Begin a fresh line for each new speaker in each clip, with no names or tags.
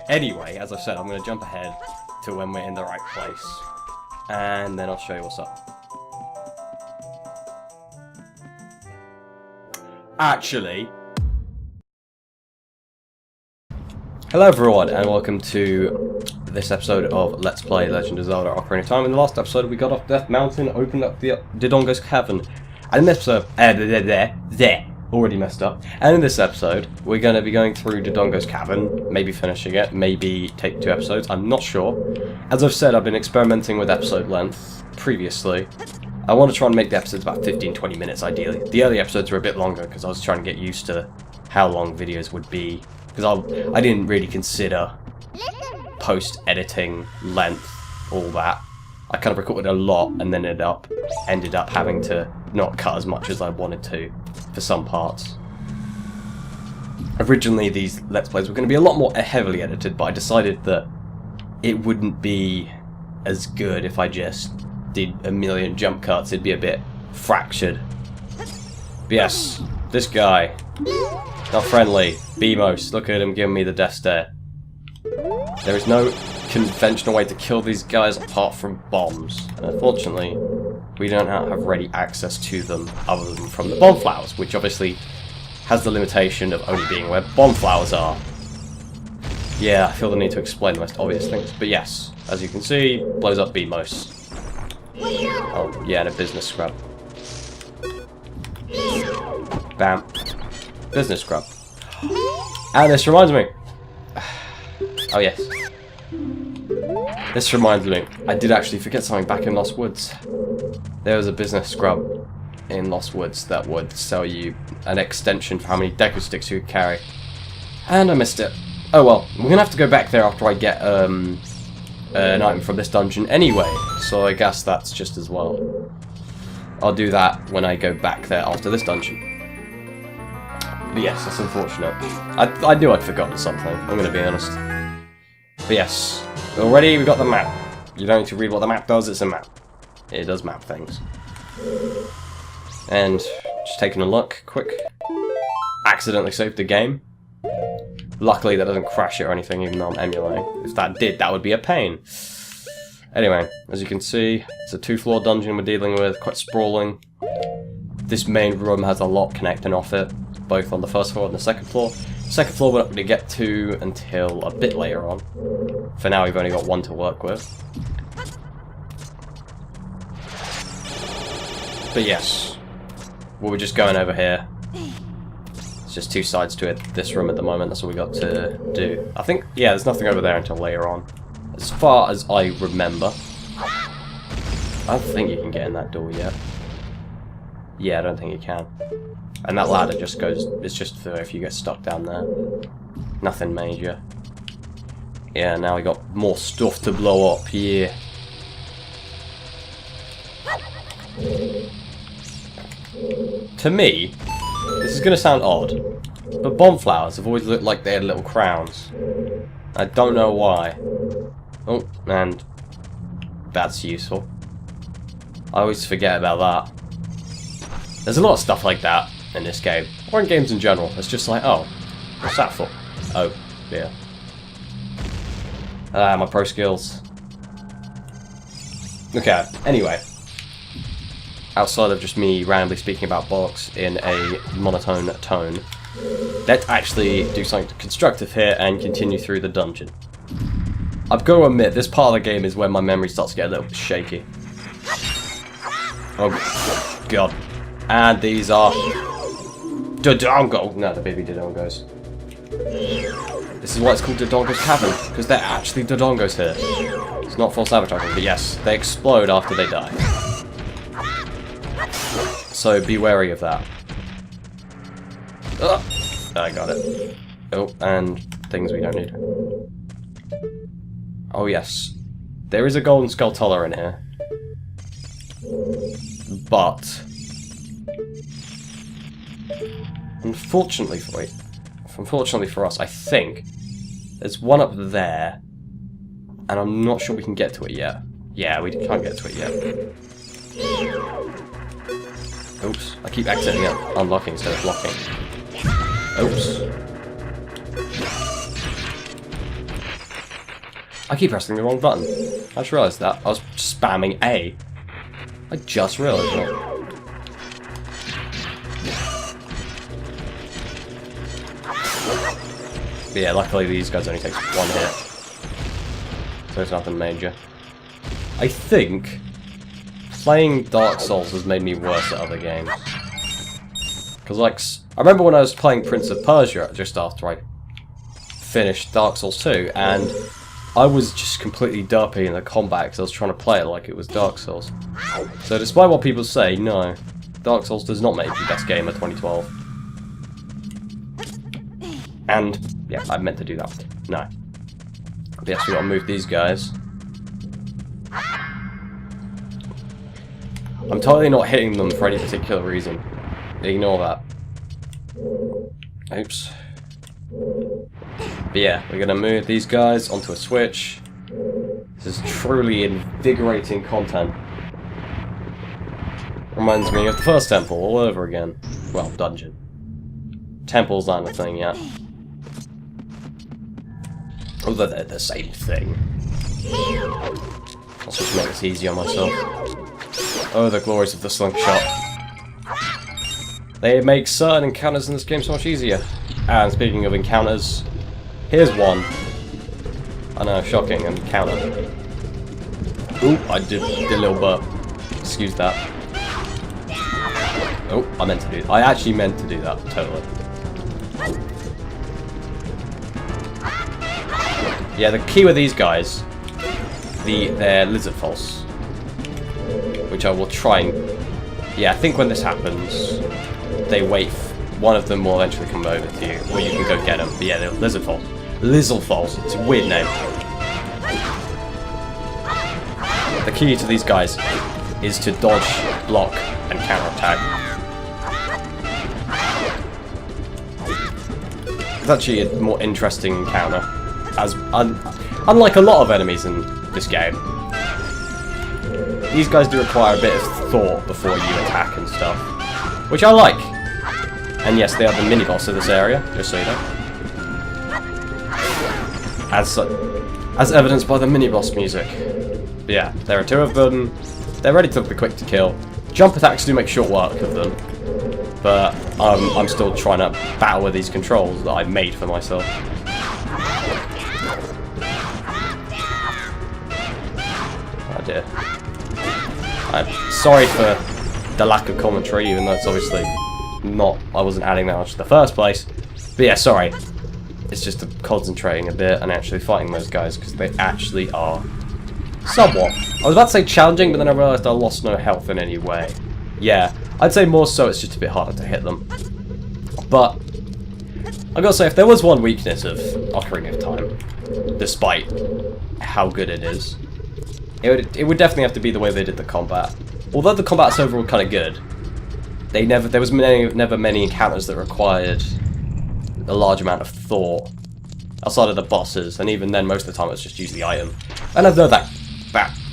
Anyway, as I said, I'm going to jump ahead to when we're in the right place. And then I'll show you what's up. Actually... Hello everyone, and welcome to this episode of Let's Play Legend of Zelda Ocarina of Time. In the last episode, we got off Death Mountain, opened up the Dodongo's Cavern. And in this episode... already messed up. And in this episode, we're going to be going through Dodongo's Cavern, maybe finishing it, maybe take 2 episodes, I'm not sure. As I've said, I've been experimenting with episode length previously. I want to try and make the episodes about 15-20 minutes, ideally. The early episodes were a bit longer, because I was trying to get used to how long videos would be. Because I didn't really consider post-editing length, all that. I kind of recorded a lot, and then ended up having to not cut as much as I wanted to for some parts. Originally, these Let's Plays were going to be a lot more heavily edited, but I decided that it wouldn't be as good if I just did a million jump cuts. It'd be a bit fractured. But yes, this guy, not friendly, Beamos, look at him giving me the death stare. There is no conventional way to kill these guys apart from bombs. And unfortunately, we don't have ready access to them other than from the bomb flowers, which obviously has the limitation of only being where bomb flowers are. Yeah, I feel the need to explain the most obvious things. But yes, as you can see, blows up Beamos. Oh, yeah, and a business scrub. Bam. Business scrub. And this reminds me. Oh, yes. This reminds me, I did actually forget something back in Lost Woods. There was a business scrub in Lost Woods that would sell you an extension for how many deco sticks you could carry. And I missed it. Oh well, we're going to have to go back there after I get an item from this dungeon anyway, so I guess that's just as well. I'll do that when I go back there after this dungeon. But yes, that's unfortunate. I knew I'd forgotten something, I'm going to be honest. But yes, already we got the map. You don't need to read what the map does, it's a map. It does map things. And just taking a look, quick. Accidentally saved the game. Luckily that doesn't crash it or anything, even though I'm emulating. If that did, that would be a pain. Anyway, as you can see, it's a 2-floor dungeon we're dealing with, quite sprawling. This main room has a lot connecting off it, both on the first floor and the second floor. Second floor we're not going to get to until a bit later on. For now we've only got 1 to work with. But yes, we're just going over here. It's just 2 sides to it. This room at the moment, that's what we got to do. I think, yeah, there's nothing over there until later on. As far as I remember. I don't think you can get in that door yet. Yeah, I don't think you can. And that ladder just goes, it's just for if you get stuck down there. Nothing major. Yeah, now we got more stuff to blow up, yeah. To me, this is going to sound odd, but bomb flowers have always looked like they had little crowns. I don't know why. Oh, and that's useful. I always forget about that. There's a lot of stuff like that in this game, or in games in general. It's just like, oh, what's that for? Oh, yeah. My pro skills. Okay, anyway. Outside of just me randomly speaking about bollocks in a monotone tone, let's actually do something constructive here and continue through the dungeon. I've got to admit, this part of the game is where my memory starts to get a little bit shaky. Oh, God. And these are Dodongo. No, the baby Dodongos. This is why it's called Dodongo's Cavern, because they're actually Dodongos here. It's not false advertising, but yes, they explode after they die. So be wary of that. I got it. Oh, and things we don't need. Oh yes, there is a golden skull tuller in here, but unfortunately for us, I think there's one up there, and I'm not sure we can get to it yet. Yeah, we can't get to it yet. Oops, I keep accidentally unlocking instead of blocking. Oops. I keep pressing the wrong button. I just realised that. I was spamming A. I just realised that. But yeah, luckily these guys only take one hit. So it's nothing major. I think playing Dark Souls has made me worse at other games. Because, like, I remember when I was playing Prince of Persia just after I finished Dark Souls 2, and I was just completely derpy in the combat because I was trying to play it like it was Dark Souls. So despite what people say, no, Dark Souls does not make the best game of 2012. And, yeah, I meant to do that. No. But yes, we gotta move these guys. I'm totally not hitting them for any particular reason. Ignore that. Oops. But yeah, we're gonna move these guys onto a switch. This is truly invigorating content. Reminds me of the first temple all over again. Well, dungeon. Temples aren't a thing yet. Although they're the same thing. I'll just make this easy on myself. Oh, the glories of the slingshot. They make certain encounters in this game so much easier. And speaking of encounters, here's one. I know, shocking encounter. Ooh, I did a little burp. Excuse that. Oh, I actually meant to do that, totally. Yeah, the key with these guys, they're lizard false. Which I will try and... Yeah, I think when this happens, they wait. One of them will eventually come over to you, or you can go get them. But yeah, they're lizard false. Lizard false. It's a weird name. The key to these guys is to dodge, block, and counterattack. It's actually a more interesting encounter, as unlike a lot of enemies in this game. These guys do require a bit of thought before you attack and stuff, which I like. And yes, they are the mini-boss of this area, just so you know. As evidenced by the mini-boss music. But yeah, there are two of them. They're ready to be quick to kill. Jump attacks do make short work of them. But I'm still trying to battle with these controls that I've made for myself. Oh dear. I'm sorry for the lack of commentary, even though it's obviously not, I wasn't adding that much in the first place. But yeah, sorry. It's just concentrating a bit and actually fighting those guys, because they actually are somewhat. I was about to say challenging, but then I realised I lost no health in any way. Yeah, I'd say more so it's just a bit harder to hit them. But I gotta say, if there was one weakness of Ocarina of Time, despite how good it is, it would definitely have to be the way they did the combat. Although the combat's overall kind of good, there was never many encounters that required a large amount of thought outside of the bosses, and even then most of the time it was just use the item. And I know that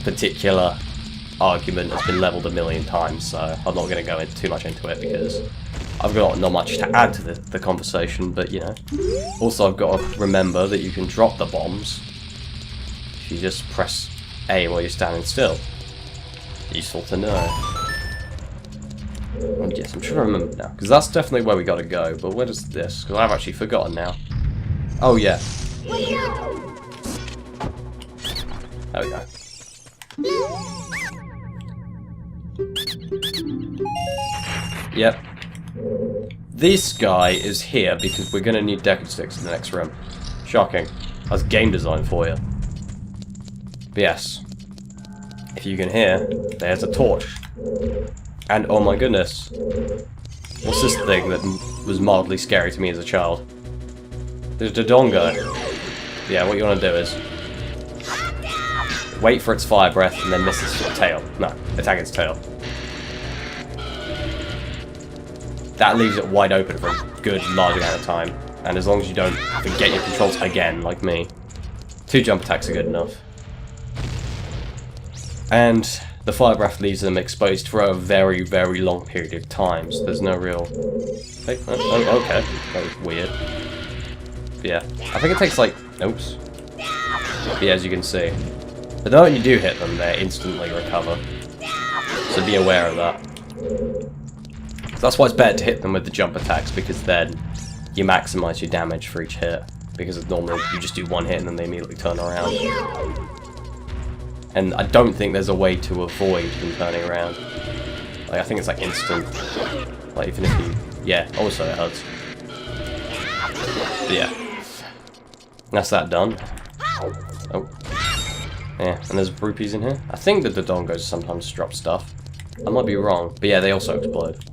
particular argument has been leveled a million times, so I'm not going to go too much into it because I've got not much to add to the conversation, but you know. Also I've got to remember that you can drop the bombs if you just press A while you're standing still. Useful to know. And yes, I'm trying to remember now, because that's definitely where we got to go, but where does this? Because I've actually forgotten now. Oh yeah. There we go. Yep. This guy is here because we're going to need deku sticks in the next room. Shocking. That's game design for you. But yes. If you can hear, there's a torch. And oh my goodness. What's this thing that was mildly scary to me as a child? There's a Dodongo. Yeah, what you want to do is wait for its fire breath and then miss its tail. No, attack its tail. That leaves it wide open for a good large amount of time. And as long as you don't forget your controls again, like me, 2 jump attacks are good enough. And the fire breath leaves them exposed for a very, very long period of time, so there's no real... Hey, oh, okay. That was weird. But yeah, I think it takes like... Oops. But yeah, as you can see. But the moment you do hit them, they instantly recover. So be aware of that. So that's why it's better to hit them with the jump attacks, because then you maximise your damage for each hit. Because normally you just do one hit and then they immediately turn around. And I don't think there's a way to avoid them turning around. Like, I think it's like instant. Like, even if you... Yeah, also it hurts. But yeah. That's that done. Oh. Yeah, and there's rupees in here. I think that the dongos sometimes drop stuff. I might be wrong. But yeah, they also explode.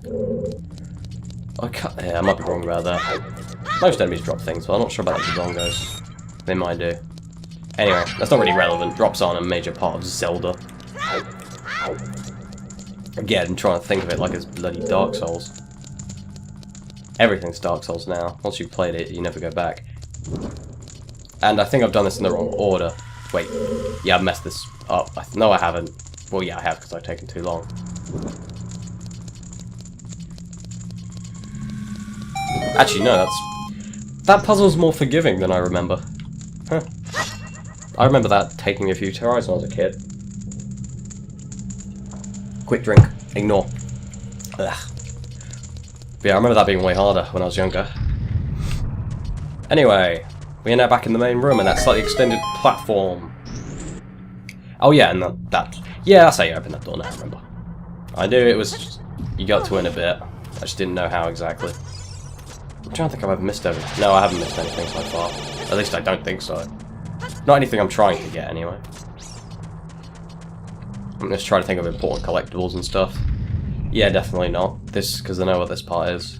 Yeah, I might be wrong about that. Most enemies drop things, but I'm not sure about the dongos. They might do. Anyway, that's not really relevant. Drops aren't a major part of Zelda. Again, I'm trying to think of it like it's bloody Dark Souls. Everything's Dark Souls now. Once you've played it, you never go back. And I think I've done this in the wrong order. Wait, yeah, I've messed this up. No, I haven't. Well, yeah, I have, because I've taken too long. Actually, no, that puzzle's more forgiving than I remember. Huh. I remember that taking a few tries when I was a kid. Quick drink. Ignore. Ugh. But yeah, I remember that being way harder when I was younger. Anyway, we are now back in the main room and that slightly extended platform. Oh yeah, and yeah, that's how you open that door now, I remember. I knew it was... You got to in a bit. I just didn't know how exactly. I'm trying to think if I've missed anything. No, I haven't missed anything so far. At least I don't think so. Not anything I'm trying to get, anyway. I'm just trying to think of important collectibles and stuff. Yeah, definitely not. Because I know what this part is.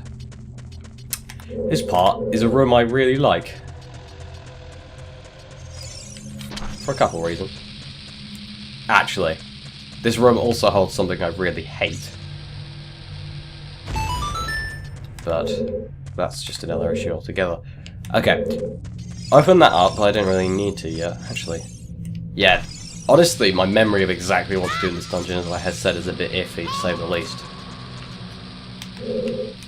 This part is a room I really like. For a couple reasons. Actually, this room also holds something I really hate. But that's just another issue altogether. Okay. Open that up, but I didn't really need to yet, actually. Yeah. Honestly, my memory of exactly what to do in this dungeon, as I had said, is a bit iffy, to say the least.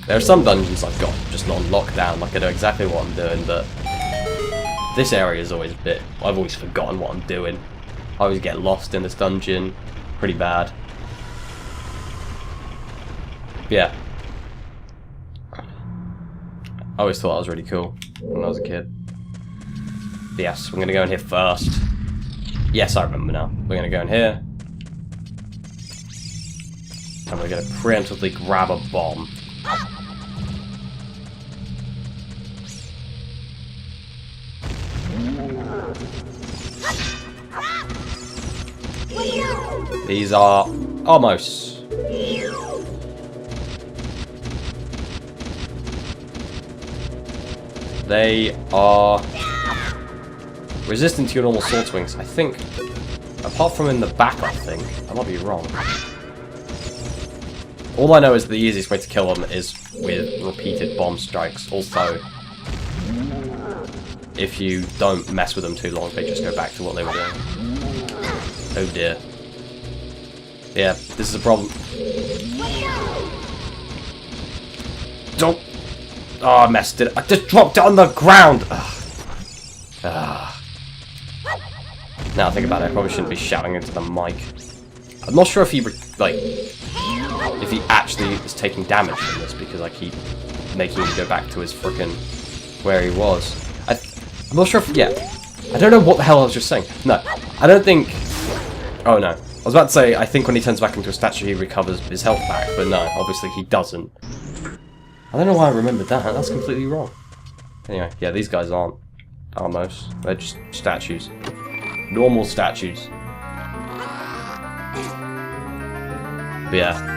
There are some dungeons I've got just on lockdown, like I know exactly what I'm doing, but this area is always a bit... I've always forgotten what I'm doing. I always get lost in this dungeon. Pretty bad. Yeah. I always thought that was really cool when I was a kid. Yes, we're going to go in here first. Yes, I remember now. We're going to go in here. And we're going to preemptively grab a bomb. These are almost. They are resistant to your normal sword swings, I think. Apart from in the back, I think. I might be wrong. All I know is the easiest way to kill them is with repeated bomb strikes. Also, if you don't mess with them too long, they just go back to what they were doing. Oh dear. Yeah, this is a problem. Don't. Oh, I messed it. I just dropped it on the ground. Now I think about it, I probably shouldn't be shouting into the mic. I'm not sure if he if he actually is taking damage from this, because I keep making him go back to his frickin' where he was. I'm not sure if... Yeah. I don't know what the hell I was just saying. No. I don't think... Oh, no. I was about to say, I think when he turns back into a statue, he recovers his health back. But no, obviously he doesn't. I don't know why I remembered that. That's completely wrong. Anyway, yeah, these guys aren't almost. They're just statues. Normal statues. But yeah.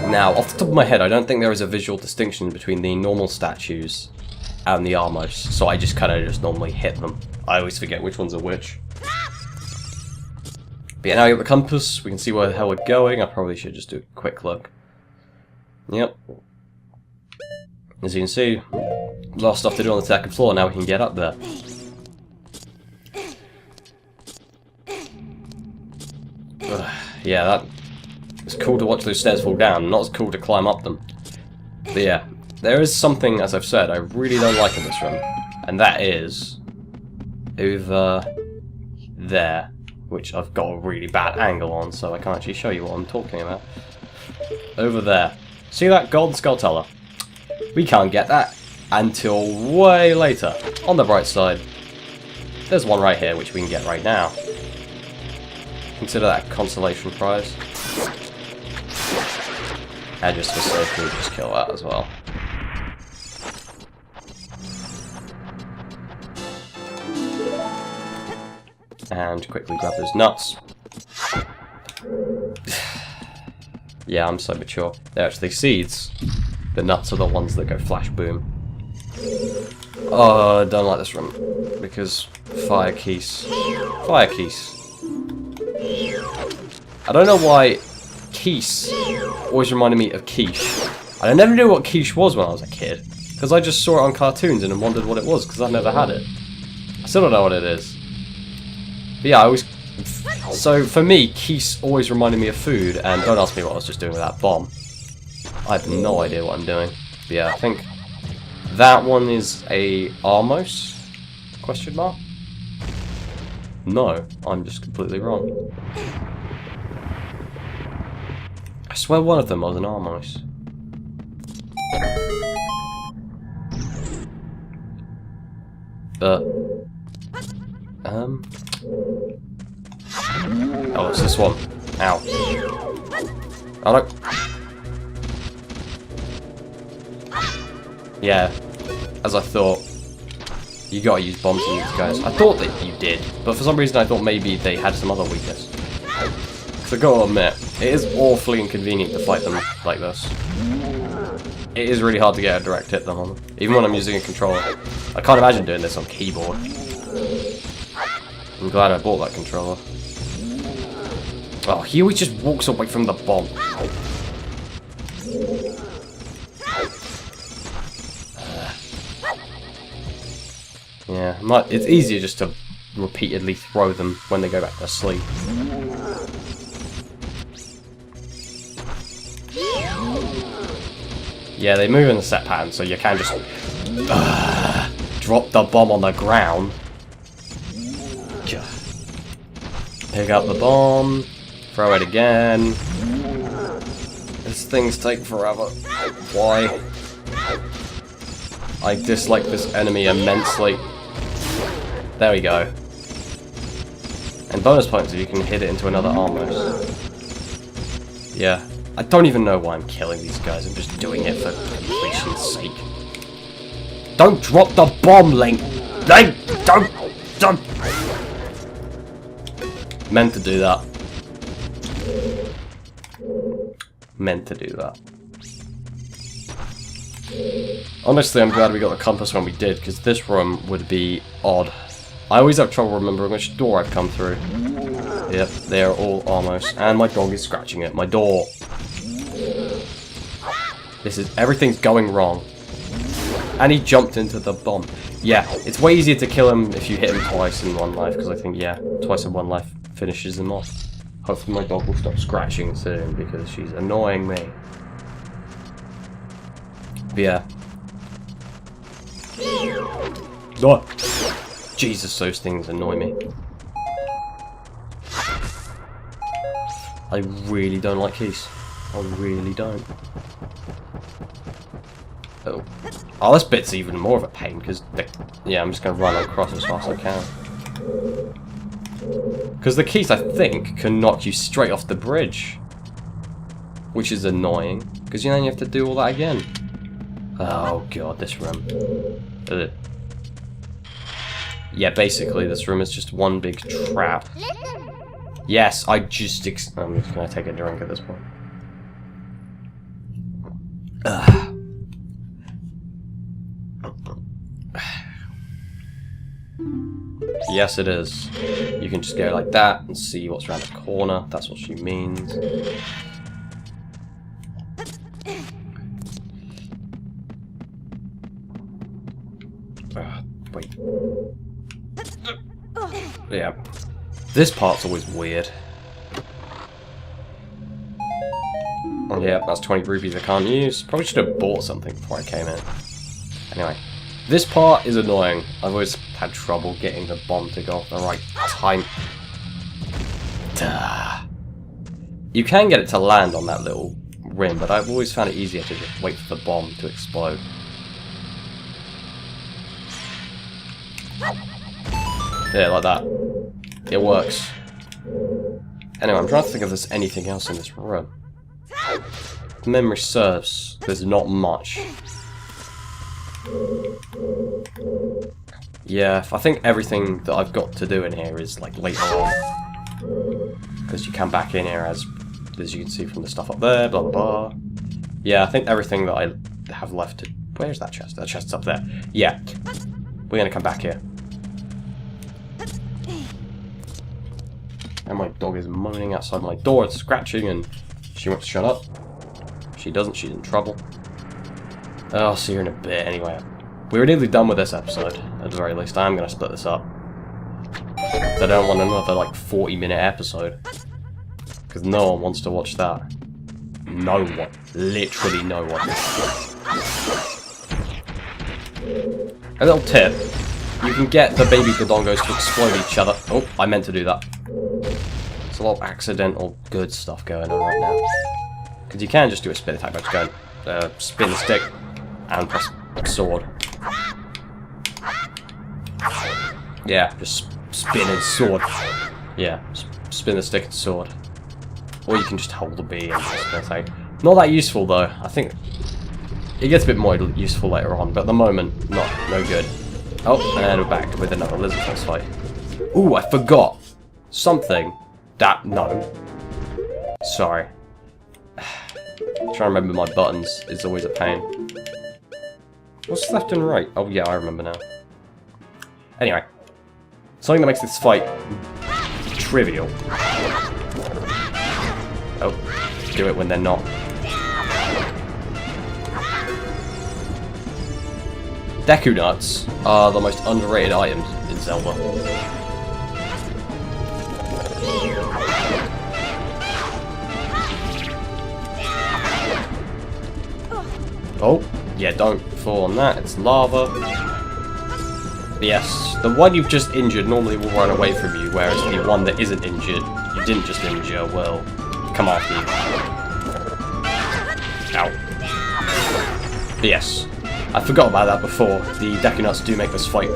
Now, off the top of my head, I don't think there is a visual distinction between the normal statues and the Armos, so I just kind of just normally hit them. I always forget which ones are which. But yeah, now we got the compass, we can see where the hell we're going. I probably should just do a quick look. Yep. As you can see, a lot of stuff to do on the second floor, now we can get up there. Yeah, that... It's cool to watch those stairs fall down, not as cool to climb up them. But yeah, there is something, as I've said, I really don't like in this room. And that is over there, which I've got a really bad angle on, so I can't actually show you what I'm talking about. Over there. See that golden skull teller? We can't get that until way later. On the bright side, there's one right here which we can get right now. Consider that a consolation prize. And just for safety, just kill that as well. And quickly grab those nuts. Yeah, I'm so mature. They're actually seeds. The nuts are the ones that go flash boom. Oh, I don't like this room. Because fire keys. Fire keys. I don't know why Keese always reminded me of quiche. I never knew what quiche was when I was a kid. Because I just saw it on cartoons and wondered what it was, because I've never had it. I still don't know what it is. But yeah, I always... So, for me, quiche always reminded me of food, and don't ask me what I was just doing with that bomb. I have no idea what I'm doing. But yeah, I think that one is a Armos? Question mark? No, I'm just completely wrong. I swear one of them was an Armos. But... Oh, it's this one. Ow. Oh no. Yeah, as I thought. You gotta use bombs on these guys. I thought that you did, but for some reason I thought maybe they had some other weakness. So I gotta admit, it is awfully inconvenient to fight them like this. It is really hard to get a direct hit them on them, even when I'm using a controller. I can't imagine doing this on keyboard. I'm glad I bought that controller. Oh, he always just walks away from the bomb. Yeah, it's easier just to repeatedly throw them when they go back to sleep. Yeah, they move in a set pattern, so you can just drop the bomb on the ground. Pick up the bomb, throw it again. These things take forever. Why? I dislike this enemy immensely. There we go. And bonus points if you can hit it into another Armos. Yeah. I don't even know why I'm killing these guys. I'm just doing it for completion's sake. Don't drop the bomb, Link! Link! Don't! Meant to do that. Meant to do that. Honestly, I'm glad we got the compass when we did, because this room would be odd. I always have trouble remembering which door I've come through. Yep, they are all almost. And my dog is scratching at my door. Everything's going wrong. And he jumped into the bomb. Yeah, it's way easier to kill him if you hit him twice in one life, because I think, yeah, twice in one life finishes him off. Hopefully my dog will stop scratching soon, because she's annoying me. But yeah. Oh. Jesus, those things annoy me. I really don't like keys. I really don't. Oh. Oh, this bit's even more of a pain, because... Yeah, I'm just going to run across as fast as I can. Because the keys, I think, can knock you straight off the bridge. Which is annoying, because then you have to do all that again. Oh god, this room. Yeah, basically, this room is just one big trap. Yes, I'm just gonna take a drink at this point. Yes, it is. You can just go like that and see what's around the corner. That's what she means. Wait. Yeah. This part's always weird. Oh yeah, that's 20 rupees I can't use. Probably should have bought something before I came in. Anyway. This part is annoying. I've always had trouble getting the bomb to go off the right time. Duh. You can get it to land on that little rim, but I've always found it easier to just wait for the bomb to explode. Yeah, like that. It works. Anyway, I'm trying to think if there's anything else in this room. If memory serves, there's not much. Yeah, I think everything that I've got to do in here is like later on. Because you come back in here as you can see from the stuff up there, blah blah blah. Yeah, I think everything that I have left to... Where's that chest? That chest's up there. Yeah. We're gonna come back here. And my dog is moaning outside my door and scratching, and she wants to shut up. She doesn't, she's in trouble. I'll see her in a bit anyway. We're nearly done with this episode, at the very least. I'm going to split this up. I don't want another, like, 40-minute episode. Because no one wants to watch that. No one. Literally no one. A little tip. You can get the baby dodongos to explode each other. Oh, I meant to do that. There's a lot of accidental good stuff going on right now. Because you can just do a spin attack by just going, spin the stick and press sword. Yeah, just spin and sword. Yeah, spin the stick and sword. Or you can just hold the B and just spin attack. Not that useful though. I think it gets a bit more useful later on, but at the moment, no good. Oh, and we're back with another lizard boss fight. Ooh, I forgot something. No. Sorry. Trying to remember my buttons is always a pain. What's left and right? Oh yeah, I remember now. Anyway, something that makes this fight trivial. Oh, do it when they're not. Deku Nuts are the most underrated items in Zelda. Oh, yeah, don't fall on that, it's lava. But yes, the one you've just injured normally will run away from you, whereas the one that isn't injured, you didn't just injure, will come after you. Ow. But yes, I forgot about that before. The Deku Nuts do make this fight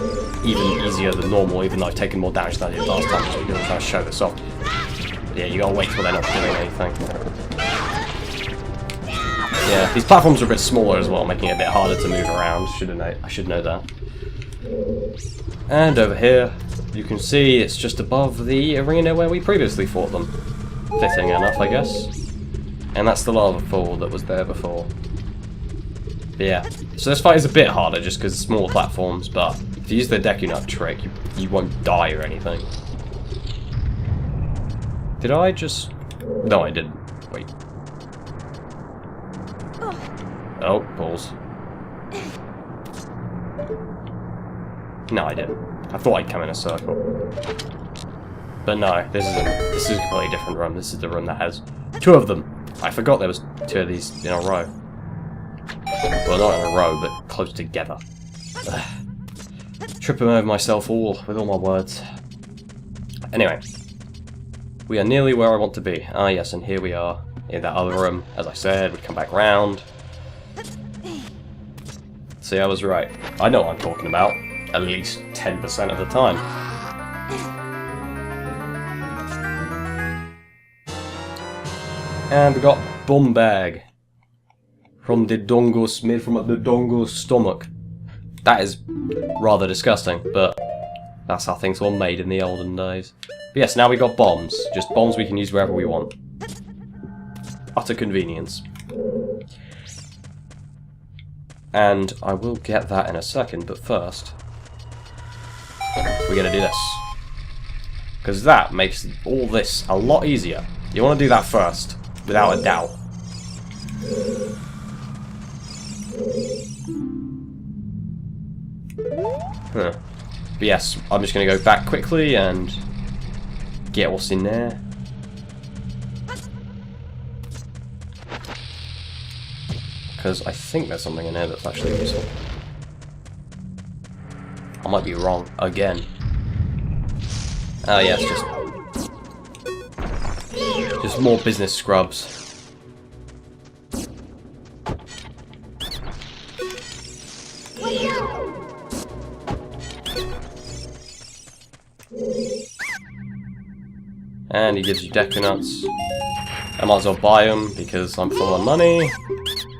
even easier than normal, even though I've taken more damage than I did last time, so I'm going to try to show this off. But yeah, you gotta wait till they're not doing anything. Yeah, these platforms are a bit smaller as well, making it a bit harder to move around. I should know that. And over here, you can see it's just above the arena where we previously fought them. Fitting enough, I guess. And that's the lava fall that was there before. But yeah, so this fight is a bit harder just because it's smaller platforms, but if you use the Deku Nut trick, you won't die or anything. Did I just... No, I didn't. Wait. Oh, balls. No, I didn't. I thought I'd come in a circle. But no, this is a completely different room. This is the room that has two of them. I forgot there was two of these in a row. Well, not in a row, but close together. Ugh. Tripping over myself with all my words. Anyway. We are nearly where I want to be. Ah yes, and here we are. In that other room. As I said, we come back round. See, I was right. I know what I'm talking about. At least 10% of the time. And we got Bum Bag. From the Dongo's, made from the Dongo's stomach. That is rather disgusting, but that's how things were made in the olden days. But yes, now we got bombs. Just bombs we can use wherever we want. Utter convenience. And I will get that in a second, but first, we're going to do this. Because that makes all this a lot easier. You want to do that first, without a doubt. Huh. But yes, I'm just going to go back quickly and get what's in there. Because I think there's something in there that's actually useful. I might be wrong again. Oh yes, just more business scrubs. And he gives you deku nuts. I might as well buy them because I'm full on money.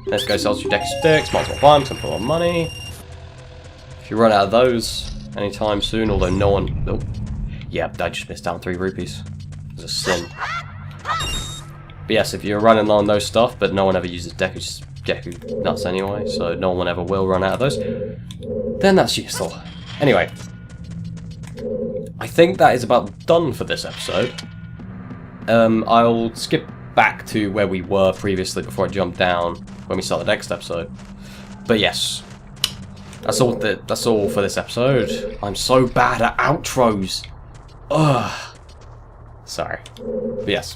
Let's go sell you deku sticks. Might as well buy them because I'm full on money. If you run out of those anytime soon, although no one... Oh, yeah, I just missed out on 3 rupees. It was a sin. But yes, if you're running low on those stuff, but no one ever uses deku nuts anyway, so no one ever will run out of those, then that's useful. Anyway, I think that is about done for this episode. I'll skip back to where we were previously before I jump down when we start the next episode. But yes, that's all for this episode. I'm so bad at outros. Ugh. Sorry. But yes,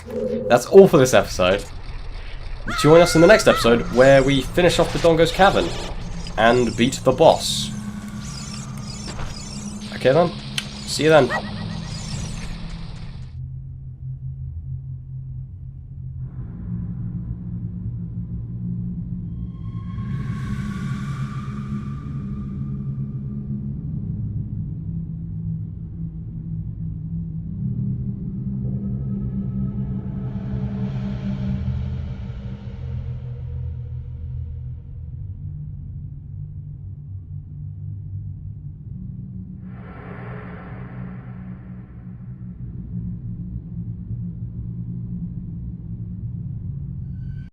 that's all for this episode. Join us in the next episode where we finish off the Dongo's Cavern and beat the boss. Okay then, see you then.